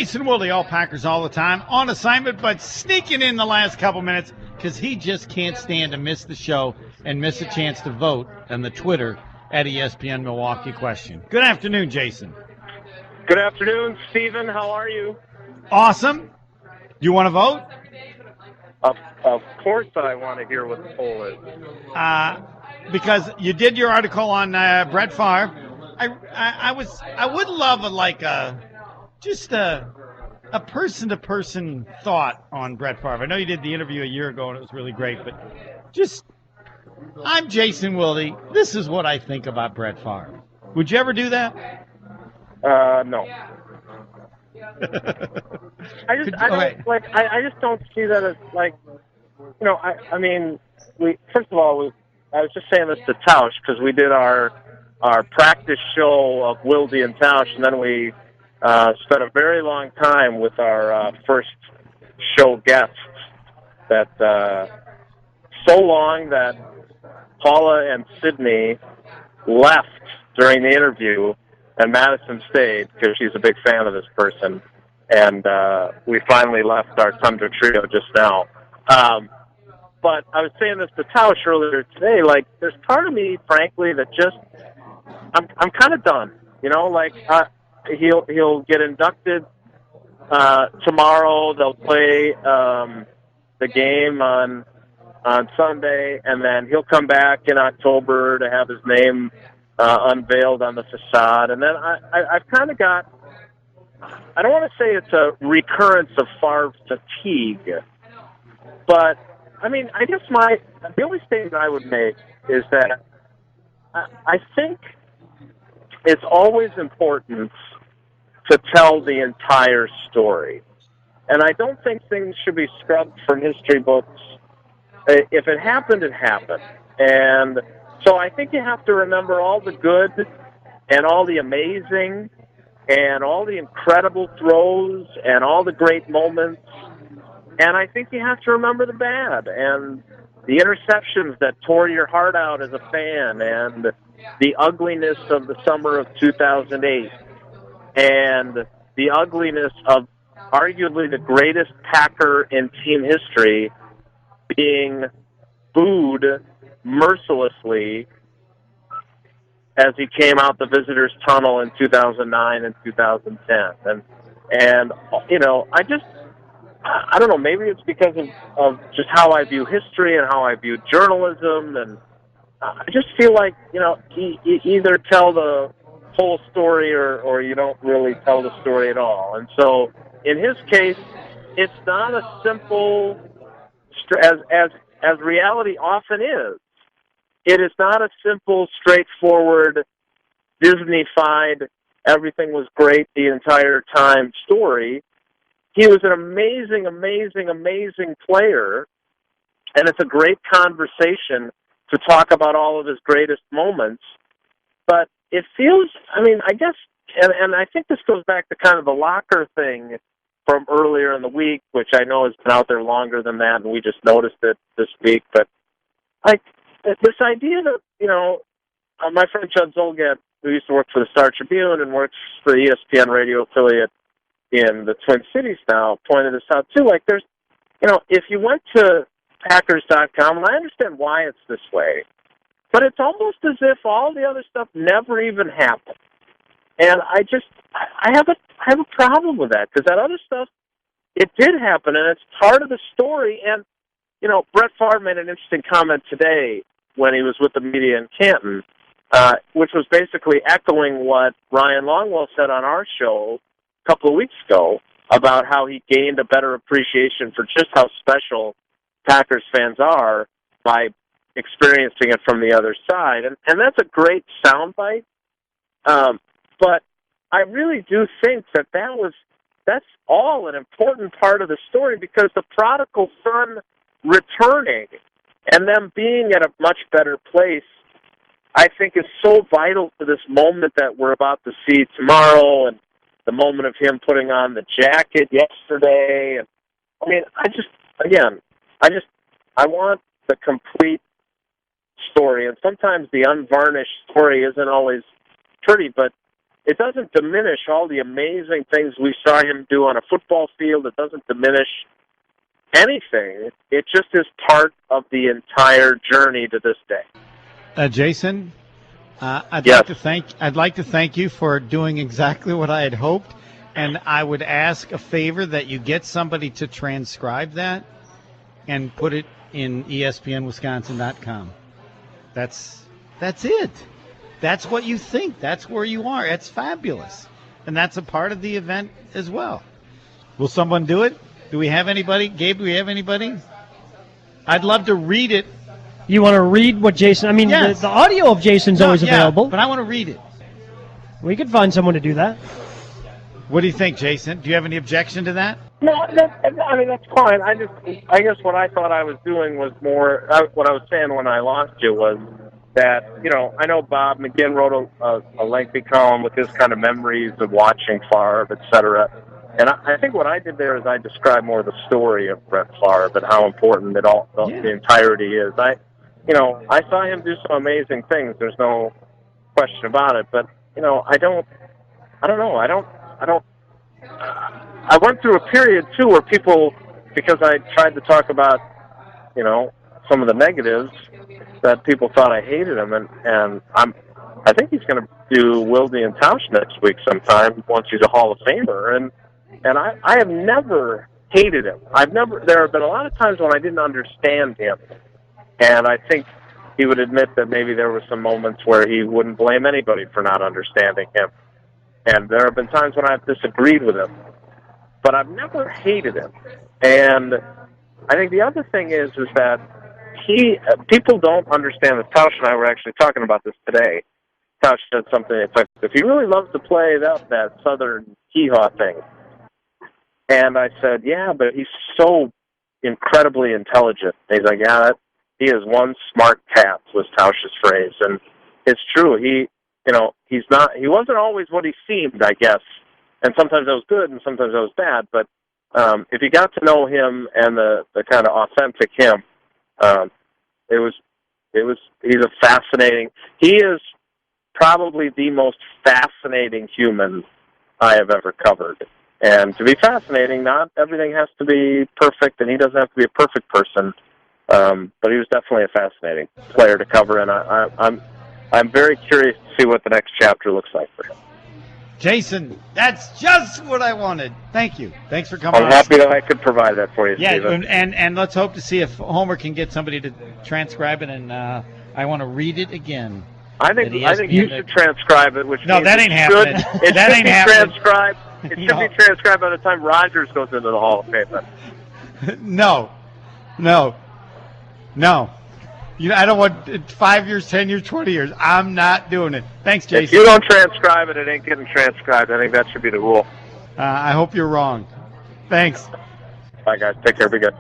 Jason Wilde, all Packers all the time, on assignment, but sneaking in the last couple minutes because he just can't stand to miss the show and miss a chance to vote on the Twitter at ESPN Milwaukee question. Good afternoon, Jason. Good afternoon, Stephen. How are you? Awesome. You want to vote? Of course I want to hear what the poll is. Because you did your article on Brett Favre. I would love a person-to-person thought on Brett Favre. I know you did the interview a year ago and it was really great, but I'm Jason Wilde. This is what I think about Brett Favre. Would you ever do that? No. I just don't see that as first of all, I was just saying this to Tausch because we did our practice show of Wilde and Tausch, and then we spent a very long time with our first show guests. That so long that Paula and Sydney left during the interview, and Madison stayed because she's a big fan of this person. And we finally left our Tundra Trio just now. But I was saying this to Tausch earlier today. Like, there's part of me, frankly, that just I'm kind of done. He'll get inducted tomorrow. They'll play the game on Sunday, and then he'll come back in October to have his name unveiled on the facade. And then I've kind of got, I don't want to say it's a recurrence of Favre fatigue, but I guess the only statement I would make is that I think it's always important to tell the entire story. And I don't think things should be scrubbed from history books. If it happened, it happened. And so I think you have to remember all the good and all the amazing and all the incredible throws and all the great moments. And I think you have to remember the bad and the interceptions that tore your heart out as a fan and the ugliness of the summer of 2008 and the ugliness of arguably the greatest Packer in team history being booed mercilessly as he came out the visitors' tunnel in 2009 and 2010. And I don't know, maybe it's because of just how I view history and how I view journalism, and I just feel like, you either tell the whole story or you don't really tell the story at all. And so, in his case, it's not a simple, as reality often is, it is not a simple, straightforward, Disney-fied, everything was great the entire time story. He was an amazing, amazing, amazing player, and it's a great conversation to talk about all of his greatest moments. But it feels, I guess, and I think this goes back to kind of the locker thing from earlier in the week, which I know has been out there longer than that, and we just noticed it this week. But, this idea that, my friend Judd Zolgad, who used to work for the Star Tribune and works for the ESPN radio affiliate in the Twin Cities now, pointed this out too. Like, there's, if you went to Packers.com, and I understand why it's this way, but it's almost as if all the other stuff never even happened. And I have a problem with that, because that other stuff, it did happen, and it's part of the story. And, Brett Favre made an interesting comment today when he was with the media in Canton, which was basically echoing what Ryan Longwell said on our show a couple of weeks ago about how he gained a better appreciation for just how special Packers fans are by experiencing it from the other side. And that's a great soundbite. But I really do think that's all an important part of the story, because the prodigal son returning and them being at a much better place, I think, is so vital to this moment that we're about to see tomorrow, and the moment of him putting on the jacket yesterday. And I want the complete story, and sometimes the unvarnished story isn't always pretty, but it doesn't diminish all the amazing things we saw him do on a football field. It doesn't diminish anything. It just is part of the entire journey to this day. Jason, I'd Yes. like to thank you for doing exactly what I had hoped, and I would ask a favor that you get somebody to transcribe that and put it in ESPNWisconsin.com. That's it. That's what you think. That's where you are. It's fabulous, and that's a part of the event as well. Will someone do it? Do we have anybody? Gabe, do we have anybody? I'd love to read it. You want to read what Jason? I mean, Yes. the audio of Jason's always available. But I want to read it. We could find someone to do that. What do you think, Jason? Do you have any objection to that? No, I mean, that's fine. I guess what I thought I was doing was more, what I was saying when I lost you was that, I know Bob McGinn wrote a lengthy column with his kind of memories of watching Favre, et cetera. And I think what I did there is I described more the story of Brett Favre and how important the entirety is. I saw him do some amazing things. There's no question about it. But, I went through a period, too, where people, because I tried to talk about, some of the negatives, that people thought I hated him. And I think he's going to do Wilde and Tausch next week sometime once he's a Hall of Famer. And I have never hated him. There have been a lot of times when I didn't understand him. And I think he would admit that maybe there were some moments where he wouldn't blame anybody for not understanding him. And there have been times when I've disagreed with him. But I've never hated him. And I think the other thing is that people don't understand this. Tausch and I were actually talking about this today. Tausch said something, it's like, if he really loves to play that Southern hee-haw thing. And I said, yeah, but he's so incredibly intelligent. And he's like, yeah, he is one smart cat, was Tausch's phrase. And it's true. He wasn't always what he seemed, I guess. And sometimes that was good and sometimes that was bad. But if you got to know him and the kind of authentic him, he's a fascinating, he is probably the most fascinating human I have ever covered. And to be fascinating, not everything has to be perfect, and he doesn't have to be a perfect person. But he was definitely a fascinating player to cover, and I'm very curious to see what the next chapter looks like for him. Jason, that's just what I wanted. Thank you. Thanks for coming. I'm happy that I could provide that for you, Stephen. And let's hope to see if Homer can get somebody to transcribe it, and I want to read it again. I think you should transcribe it, which no, means that ain't happening. It that should ain't be happening. Transcribed. It should be transcribed by the time Rodgers goes into the Hall of Fame. No. I don't want 5 years, 10 years, 20 years. I'm not doing it. Thanks, Jason. If you don't transcribe it, it ain't getting transcribed. I think that should be the rule. I hope you're wrong. Thanks. Bye, guys. Take care. Be good.